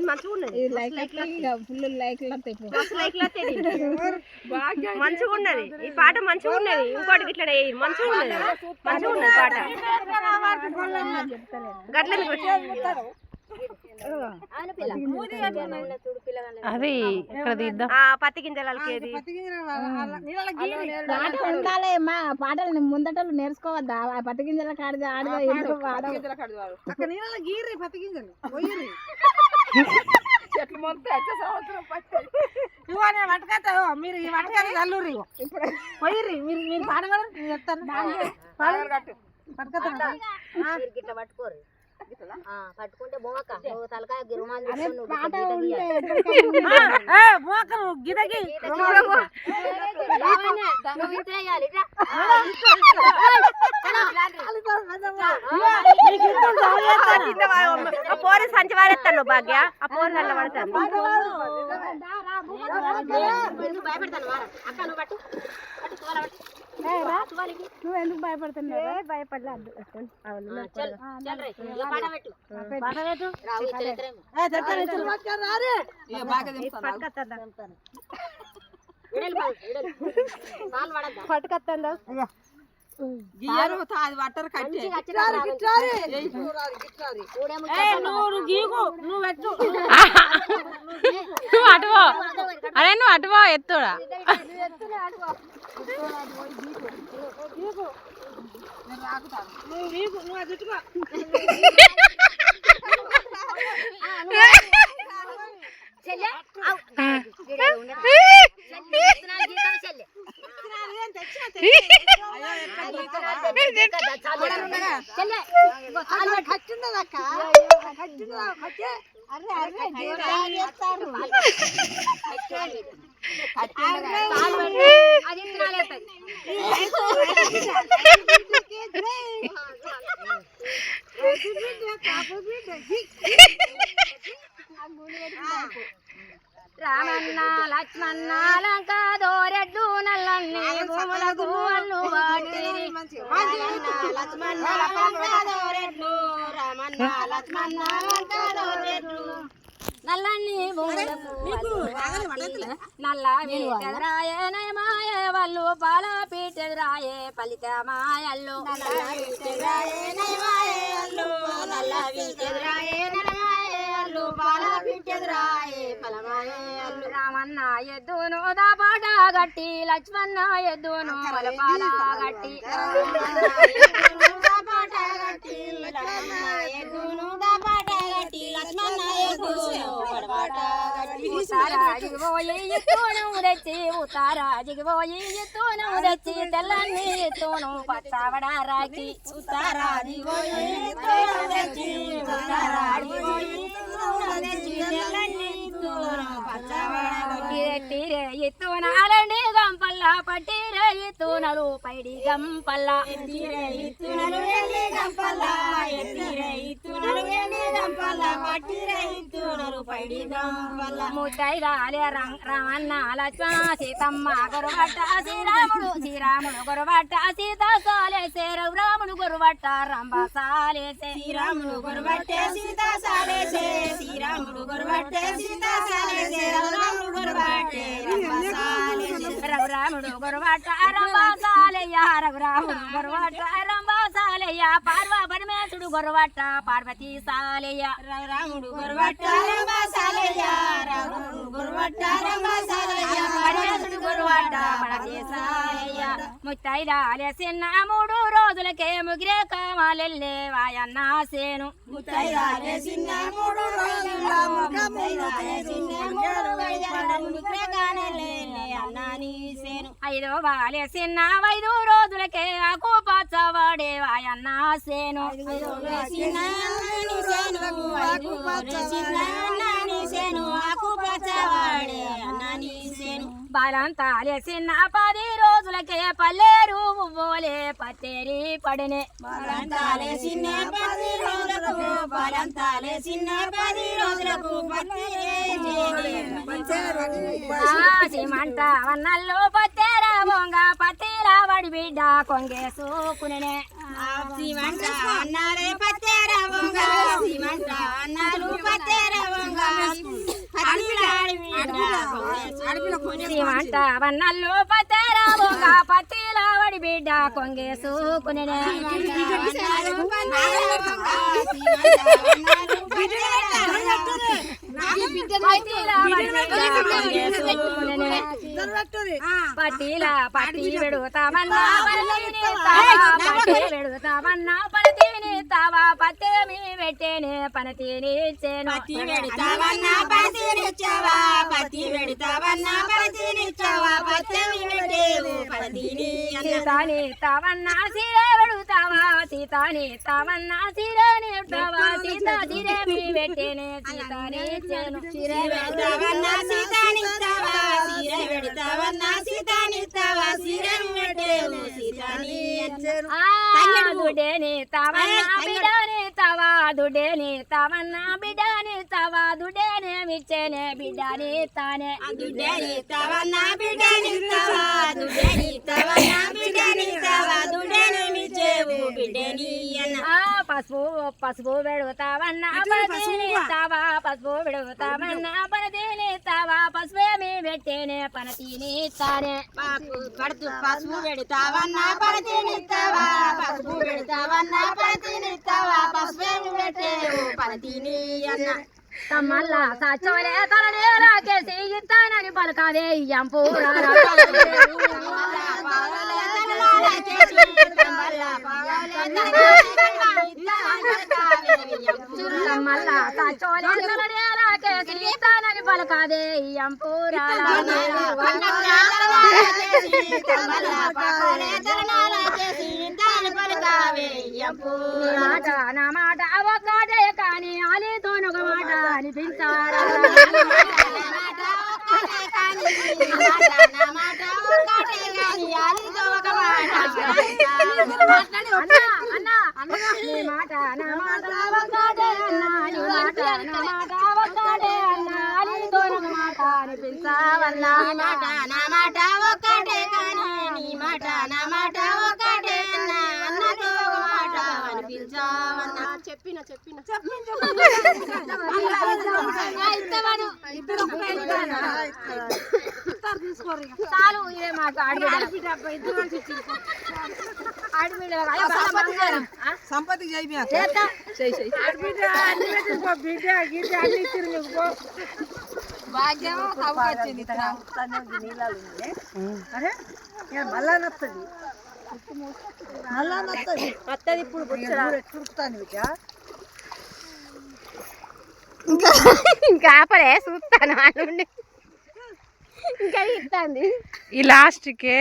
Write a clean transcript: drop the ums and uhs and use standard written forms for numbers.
మంచిగా ఉన్నది మంచిగా ఉన్నది ఈ పాట మంచిగా ఉన్నది ఇంకోటి ఇట్లా మంచిగా ఉన్నది పాట అది ఇక్కడ తీద్దాం పత్తి గింజలకి ఉండాలి మా పాటలు ముందటలు నేర్చుకోవద్దా పత్తి గింజల కాడిది ఆడదా గీర్రి పత్తి గింజలు చెట్లు మొత్తం సంవత్సరం పట్టాయి పట్టుకతా మీరు ఈ పట్టుకని చల్లుర్రి ఇప్పుడు పోయిర్రి మీరు పాడగలరు చెప్తాను పట్టుకతా పట్టుకోరు పట్టుకుంటే తలకాయ గిదగి పోరు సంచి వారేస్తాను భాగ్య ఆ పోరు నల్ల పడతాను భయపెడతాను అక్క నువ్వు పట్టు నువ్వు ఎందుకు భయపడుతున్నావు భయపడలేదు పట్టుకొస్తాను వాటర్ కట్టి అటువో అరే నువ్వు అటువో ఎత్తుడా రామన్న లక్ష్మణ లంక దోరెడ్లు నల్లన్ని భూములకు అల్లు వాటిరి లక్ష్మణ దోరెడ్లు రామన్న లక్ష్మణ లంక దోరెడ్లు నల్లన్ని భూములకు నల్ల వీటెదరాయే మాయ వాళ్ళు పాల పీటెదరాయే ఫలిత మాయల్లు నల్ల వీటెదరాయే రామన్న ఎద్దును దాపాట గట్టి లక్ష్మణ ఎద్దును పాల గట్టి ఉతారాజికి పోయి ఎత్తును తెచ్చి ఉతారాజికి పోయి ఎత్తును తెచ్చి తెల్లని ఎత్తును పచ్చవడా రాకి ఉతారాజి పోయి ఎత్తును తెచ్చి ఉతారాజి పోయి పట్టిరే ఎత్తున అలండి గంపల్ల పట్టిరే ఎత్తునలు పైడి గంపల్ల ముత్తైదాలే రమన్న లక్ష్మణ సీతమ్మ గొరవట్ట శ్రీరాముడు గొరవట్ట సీత సాలేసే రఘురాముడు గొరవట్ట రంభ సాలేసే శ్రీరాముడు గొరవట్టే సీత సాలేసే శ్రీరాముడు గొరవట్టే సీత సాలేసే రఘురాముడు గొరవట్టే రంభ సాలేసే రఘురాముడు గొరవట్ట రంభ సాలయ్య రఘురాముడు గొరవట్ట రంభ సాలయ్య పార్వ పరమేశుడు గొరవట్ట పార్వతీ సాలయ్య రఘురాముడు గొరవట్ట రంభ సాలయ్య రఘురాముడు గొరవట్ట రంభ సాలయ్య పరమేశుడు గొరవట్ట పార్వతీ సాలయ్య ముత్తైదాలే చిన్న 3 రోజులకే ముగిరే కామాలెల్లే వాయన్న సేను ముత్తైదాలే చిన్న 3 రోజుల ముత్తైదాలే చిన్న 3 అన్నాని సేను 5వ వాలే చిన్న 5 రోజులకే ఆకు పచ్చవాడే వాయన్న సేను బాలంతాలే చిన్న 10 రోజులకే పల్లేరు బోలే పత్తేరి పడనే బాలంతాలే చిన్న 10 రోజులకు బాలంతాలే చిన్న 10 రోజుల సీమంట వన్నల్లో పత్తేర బొంగ పత్తిలా వడి బిడ్డ కొంగేసుకునే సీమంట అన్నారే పత్తేర బొంగ సీమంట అన్నాలు పత్తేర బొంగ సీమంట వన్నల్లో పత్తేర బొంగ పత్తిలా వడి బిడ్డ కొంగేసుకునే పట్టిలా పట్టి పెడుతామన్నా పట్టి పెడుతామన్నా పనతీని తావా పత్తేమి పెట్టేనే పనతీని ఇచ్చేను పత్తి పెడతావన్నా పత్తినిచ్చావా పత్తి పెడతావన్నా పత్తినిచ్చావా పత్తి పెట్టేవు పత్తిని సీతాని తావన్నా సీరే పెడుతావా సీతాని తావన్నా సీరేని పెడతావా సీత సీరేమి పెట్టేనే సీతాని ఇచ్చేను సీరే పెడతావన్నా సీతానిస్తావా సీరే పెడతావన్నా సీతానిస్తావా సీరే పెట్టేవు సీతాని దుడేని తావన్నా బిడ్డని తావా దుడేని తావన్నా బిడ్డని తావా దుడేనే మిచ్చేనే బిడ్డని తానే దుడ్డని తావన్నా బిడ్డని తావా దుడ్డని తావన్నా బిడ్డని తావా దుడ్డని మిచ్చేవు బిడ్డని అన్న పసుపు పసుపు పెడుతావన్నా పనతీని తావా పసుపు పెడుతావన్నా పనతీని తావా పసుపేమి పెట్టేనే పనతీని తానే పసుపు పెడతావన్నా పడతీనిస్తావా పసుపు పెడతావన్నా పడతీనిస్తావా పసుపేమి పెట్టేవు పడతీని అన్న తమ్మల్ల సచ్చోలే తలనే రాకేసి ఇస్తానని పలకాదే ఎంపూరా తమ్మల్ల సచ్చోలే తలనే రాకేసి ఇస్తానని పలకాదే ఎంపూరా మాట నా మాట ఒక్కటే కానీ అలీతోనొక మాట అనిపించారా నీ మాట నా మాట ఒక్కటే అన్నా నీ మాట నా మాట ఒక్కటే అన్నా అలీతోనొక మాట అనిపించావన్నా మాట నా మాట ఒక్కటే కానీ నీ మాట నా మాట ఒక్కటే అన్నా అన్నతో ఒక మాట అనిపించావన్నా చెప్పిన చాలు ఇదే మాకు ఆడబిడ్డ సంపత్తి చేయి బిడ్డ గిడ్డ అన్ని ఇచ్చారు మీకు భాగ్యం వచ్చింది అరే మళ్ళా నత్తది వస్తుంది ఇప్పుడు చురుకుతాను ఇంకా ఆపలే చూస్తాను ఇంకా ఇస్తుంది ఈ లాస్ట్కే